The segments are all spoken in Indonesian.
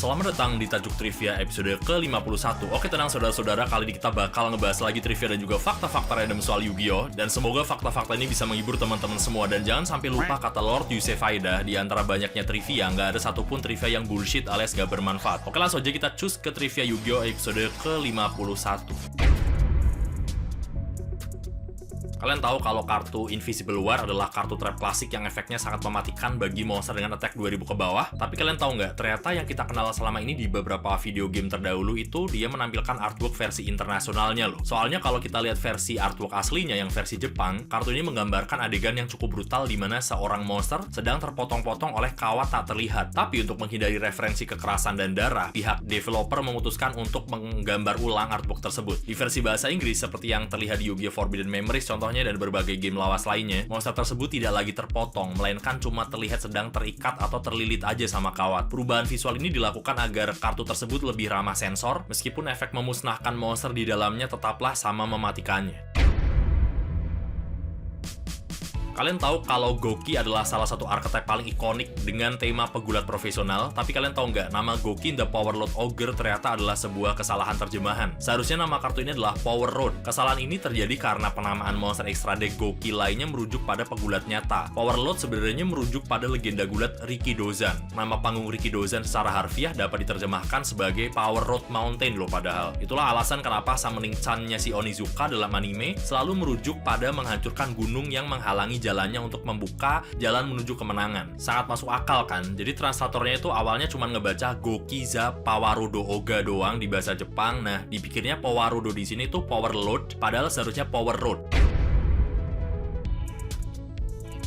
Selamat datang di Tajuk Trivia episode ke-51. Oke, tenang saudara-saudara, kali ini kita bakal ngebahas lagi trivia dan juga fakta-fakta random soal Yu-Gi-Oh! Dan semoga fakta-fakta ini bisa menghibur teman-teman semua. Dan jangan sampai lupa kata Lord Yusef Faida, di antara banyaknya trivia, nggak ada satupun trivia yang bullshit alias gak bermanfaat. Oke, langsung aja kita cus ke trivia Yu-Gi-Oh! Episode ke-51. Kalian tahu kalau kartu Invisible War adalah kartu trap klasik yang efeknya sangat mematikan bagi monster dengan attack 2000 ke bawah. Tapi kalian tahu nggak, ternyata yang kita kenal selama ini di beberapa video game terdahulu itu dia menampilkan artwork versi internasionalnya loh. Soalnya kalau kita lihat versi artwork aslinya yang versi Jepang, kartu ini menggambarkan adegan yang cukup brutal di mana seorang monster sedang terpotong-potong oleh kawat tak terlihat. Tapi untuk menghindari referensi kekerasan dan darah, pihak developer memutuskan untuk menggambar ulang artwork tersebut. Di versi bahasa Inggris seperti yang terlihat di Yu-Gi-Oh! Forbidden Memories contohnya dan berbagai game lawas lainnya, monster tersebut tidak lagi terpotong, melainkan cuma terlihat sedang terikat atau terlilit aja sama kawat. Perubahan visual ini dilakukan agar kartu tersebut lebih ramah sensor, meskipun efek memusnahkan monster di dalamnya tetaplah sama mematikannya. Kalian tahu kalau Gouki adalah salah satu archetype paling ikonik dengan tema pegulat profesional, tapi kalian tahu nggak, nama Gouki the Power Load Ogre ternyata adalah sebuah kesalahan terjemahan. Seharusnya nama kartu ini adalah Power Road. Kesalahan ini terjadi karena penamaan monster extra deck Gouki lainnya merujuk pada pegulat nyata. Power Load sebenarnya merujuk pada legenda gulat Rikidozan. Nama panggung Rikidozan secara harfiah dapat diterjemahkan sebagai Power Road Mountain loh padahal. Itulah alasan kenapa summoning Chan-nya si Onizuka dalam anime selalu merujuk pada menghancurkan gunung yang menghalangi jalannya untuk membuka jalan menuju kemenangan. Sangat masuk akal kan? Jadi translatornya itu awalnya cuma ngebaca Gokiza Powarodo Oga doang di bahasa Jepang. Nah, dipikirnya Powarodo di sini tuh power load, padahal seharusnya power road.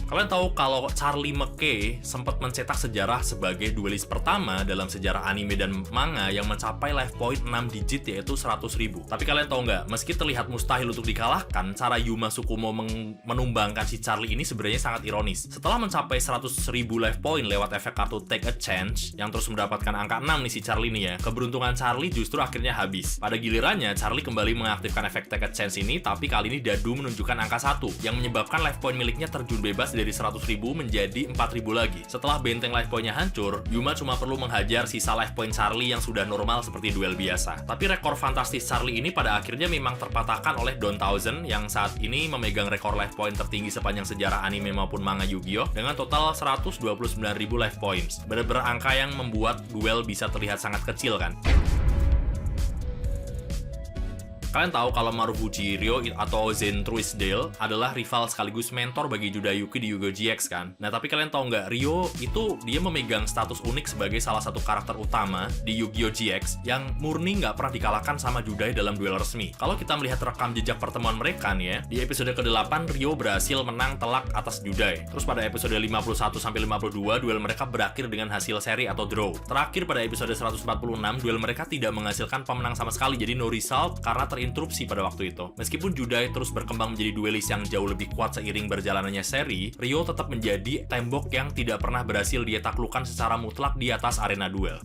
Kalian tahu kalau Charlie McKay sempat mencetak sejarah sebagai duelis pertama dalam sejarah anime dan manga yang mencapai life point 6 digit yaitu 100.000. Tapi kalian tahu nggak, meski terlihat mustahil untuk dikalahkan, cara Yuma Tsukumo menumbangkan si Charlie ini sebenarnya sangat ironis. Setelah mencapai 100.000 life point lewat efek kartu Take a Chance, yang terus mendapatkan angka 6 nih si Charlie ini ya, keberuntungan Charlie justru akhirnya habis. Pada gilirannya, Charlie kembali mengaktifkan efek Take a Chance ini, tapi kali ini dadu menunjukkan angka 1, yang menyebabkan life point miliknya terjun bebas dari 100.000 menjadi 4.000 lagi. Setelah benteng life point-nya hancur, Yuma cuma perlu menghajar sisa life point Charlie yang sudah normal seperti duel biasa. Tapi rekor fantastis Charlie ini pada akhirnya memang terpatahkan oleh Don Tausen yang saat ini memegang rekor life point tertinggi sepanjang sejarah anime maupun manga Yu-Gi-Oh! Dengan total 129.000 life points. Bener-bener angka yang membuat duel bisa terlihat sangat kecil kan? Kalian tahu kalau Marufuji Ryo atau Zen Truisdale adalah rival sekaligus mentor bagi Judayuki di Yu-Gi-Oh! GX kan? Nah, tapi kalian tahu nggak, Ryo itu dia memegang status unik sebagai salah satu karakter utama di Yu-Gi-Oh! GX yang murni nggak pernah dikalahkan sama Judai dalam duel resmi. Kalau kita melihat rekam jejak pertemuan mereka nih ya, di episode ke-8 Ryo berhasil menang telak atas Judai. Terus pada episode 51-52 duel mereka berakhir dengan hasil seri atau draw. Terakhir pada episode 146 duel mereka tidak menghasilkan pemenang sama sekali, jadi no result karena interupsi pada waktu itu. Meskipun Judai terus berkembang menjadi duelis yang jauh lebih kuat seiring berjalannya seri, Ryo tetap menjadi tembok yang tidak pernah berhasil dia taklukkan secara mutlak di atas arena duel.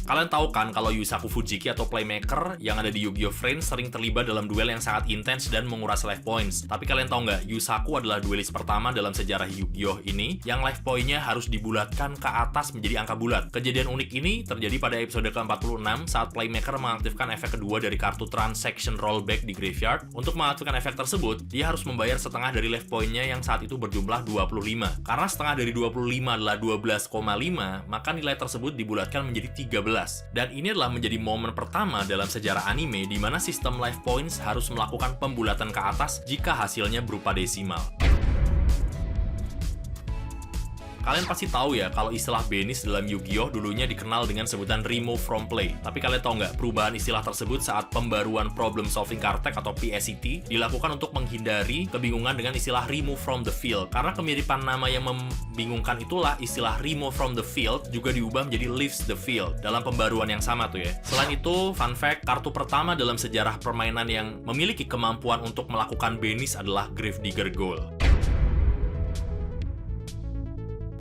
Kalian tahu kan kalau Yusaku Fujiki atau Playmaker yang ada di Yu-Gi-Oh! Friends sering terlibat dalam duel yang sangat intens dan menguras life points. Tapi kalian tahu nggak, Yusaku adalah duelis pertama dalam sejarah Yu-Gi-Oh! Ini yang life point-nya harus dibulatkan ke atas menjadi angka bulat. Kejadian unik ini terjadi pada episode ke-46 saat Playmaker mengaktifkan efek kedua dari kartu Transaction Rollback di graveyard. Untuk mengaktifkan efek tersebut, dia harus membayar setengah dari life point-nya yang saat itu berjumlah 25. Karena setengah dari 25 adalah 12,5, maka nilai tersebut dibulatkan menjadi 13. Dan ini adalah menjadi momen pertama dalam sejarah anime di mana sistem life points harus melakukan pembulatan ke atas jika hasilnya berupa desimal. Kalian pasti tahu ya kalau istilah Benis dalam Yu-Gi-Oh! Dulunya dikenal dengan sebutan Remove from Play. Tapi kalian tahu nggak, perubahan istilah tersebut saat pembaruan Problem Solving Card Deck atau PSCT dilakukan untuk menghindari kebingungan dengan istilah Remove from the Field. Karena kemiripan nama yang membingungkan itulah istilah Remove from the Field juga diubah menjadi Leaves the Field dalam pembaruan yang sama tuh ya. Selain itu, fun fact, kartu pertama dalam sejarah permainan yang memiliki kemampuan untuk melakukan Benis adalah Gravedigger Gold.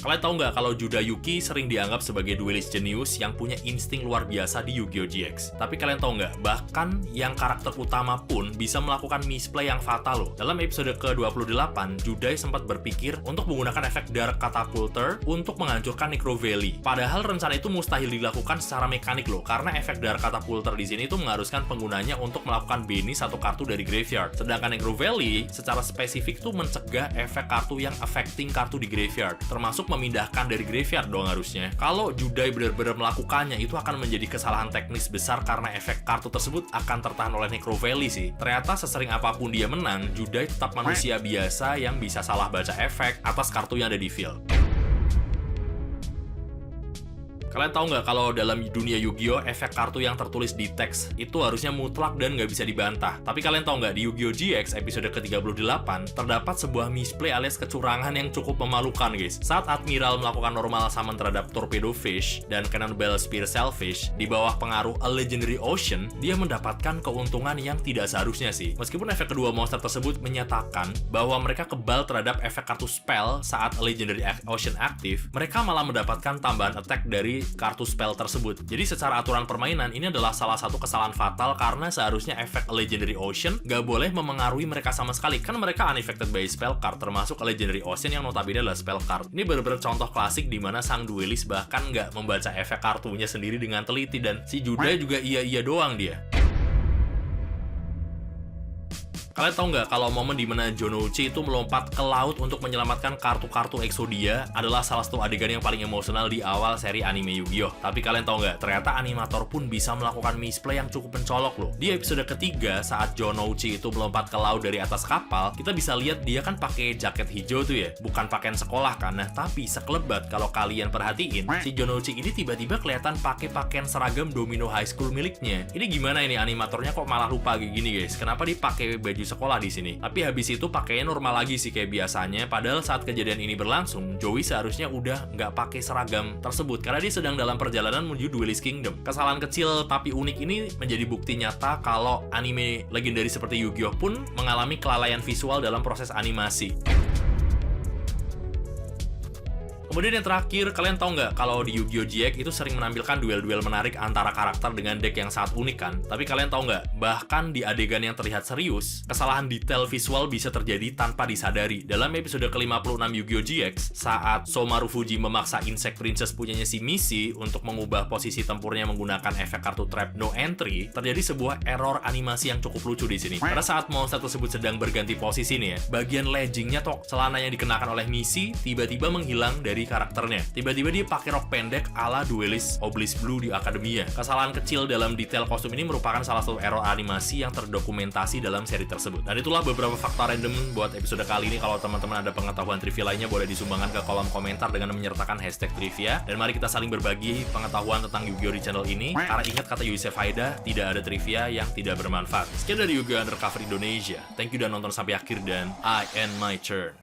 Kalian tahu nggak kalau Juda Yuki sering dianggap sebagai duelist jenius yang punya insting luar biasa di Yu-Gi-Oh! GX. Tapi kalian tahu nggak, bahkan yang karakter utama pun bisa melakukan misplay yang fatal loh. Dalam episode ke-28, Judai sempat berpikir untuk menggunakan efek Dark Catapulter untuk menghancurkan Necro Valley. Padahal rencana itu mustahil dilakukan secara mekanik loh, karena efek Dark Catapulter di sini itu mengharuskan penggunanya untuk melakukan banish satu kartu dari graveyard. Sedangkan Necro Valley secara spesifik tuh mencegah efek kartu yang affecting kartu di graveyard, termasuk memindahkan dari graveyard dong harusnya. Kalau Judai benar-benar melakukannya, itu akan menjadi kesalahan teknis besar karena efek kartu tersebut akan tertahan oleh Necro Valley sih. Ternyata sesering apapun dia menang, Judai tetap manusia biasa yang bisa salah baca efek atas kartu yang ada di field. Kalian tahu nggak kalau dalam dunia Yu-Gi-Oh! Efek kartu yang tertulis di teks itu harusnya mutlak dan nggak bisa dibantah. Tapi kalian tahu nggak, di Yu-Gi-Oh! GX episode ke-38 terdapat sebuah misplay alias kecurangan yang cukup memalukan guys. Saat Admiral melakukan normal summon terhadap Torpedo Fish dan Cannonball Spear Shellfish di bawah pengaruh A Legendary Ocean, dia mendapatkan keuntungan yang tidak seharusnya sih. Meskipun efek kedua monster tersebut menyatakan bahwa mereka kebal terhadap efek kartu spell saat A Legendary Ocean aktif, mereka malah mendapatkan tambahan attack dari kartu spell tersebut. Jadi secara aturan permainan, ini adalah salah satu kesalahan fatal karena seharusnya efek Legendary Ocean gak boleh memengaruhi mereka sama sekali. Kan mereka unaffected by spell card, termasuk Legendary Ocean yang notabene adalah spell card. Ini benar-benar contoh klasik di mana sang duelist bahkan gak membaca efek kartunya sendiri dengan teliti, dan si Judai juga iya-iya doang dia. Kalian tahu nggak kalau momen dimana Jonouchi itu melompat ke laut untuk menyelamatkan kartu-kartu Exodia adalah salah satu adegan yang paling emosional di awal seri anime Yu-Gi-Oh! Tapi kalian tahu nggak, ternyata animator pun bisa melakukan misplay yang cukup mencolok loh. Di episode ketiga, saat Jonouchi itu melompat ke laut dari atas kapal, kita bisa lihat dia kan pakai jaket hijau tuh ya, bukan pakaian sekolah kan. Nah, tapi sekelebat kalau kalian perhatiin, si Jonouchi ini tiba-tiba kelihatan pakai pakaian seragam Domino High School miliknya. Ini gimana ini animatornya kok malah lupa kayak gini guys? Kenapa dia pakai baju sekolah di sini? Tapi habis itu pakainya normal lagi sih kayak biasanya. Padahal saat kejadian ini berlangsung, Joey seharusnya udah nggak pakai seragam tersebut karena dia sedang dalam perjalanan menuju Duelist Kingdom. Kesalahan kecil tapi unik ini menjadi bukti nyata kalau anime legendaris seperti Yu-Gi-Oh! Pun mengalami kelalaian visual dalam proses animasi. Kemudian yang terakhir, kalian tahu nggak kalau di Yu-Gi-Oh! GX itu sering menampilkan duel-duel menarik antara karakter dengan deck yang sangat unik kan? Tapi kalian tahu nggak, bahkan di adegan yang terlihat serius, kesalahan detail visual bisa terjadi tanpa disadari. Dalam episode ke-56 Yu-Gi-Oh! GX, saat Somaru Fuji memaksa Insect Princess punyanya si Missy untuk mengubah posisi tempurnya menggunakan efek kartu trap no entry, terjadi sebuah error animasi yang cukup lucu di sini. Karena saat monster tersebut sedang berganti posisi nih ya, bagian leggingnya atau celana yang dikenakan oleh Missy tiba-tiba menghilang dari karakternya. Tiba-tiba dia pakai rok pendek ala Duelist Obelisk Blue di Akademia. Kesalahan kecil dalam detail kostum ini merupakan salah satu error animasi yang terdokumentasi dalam seri tersebut. Dan itulah beberapa fakta random buat episode kali ini. Kalau teman-teman ada pengetahuan trivia lainnya, boleh disumbangkan ke kolom komentar dengan menyertakan hashtag trivia. Dan mari kita saling berbagi pengetahuan tentang Yu-Gi-Oh! Di channel ini. Karena ingat kata Yusef Haida, tidak ada trivia yang tidak bermanfaat. Sekian dari Yu-Gi-Oh! Undercover Indonesia. Thank you dan nonton sampai akhir, dan I end my turn.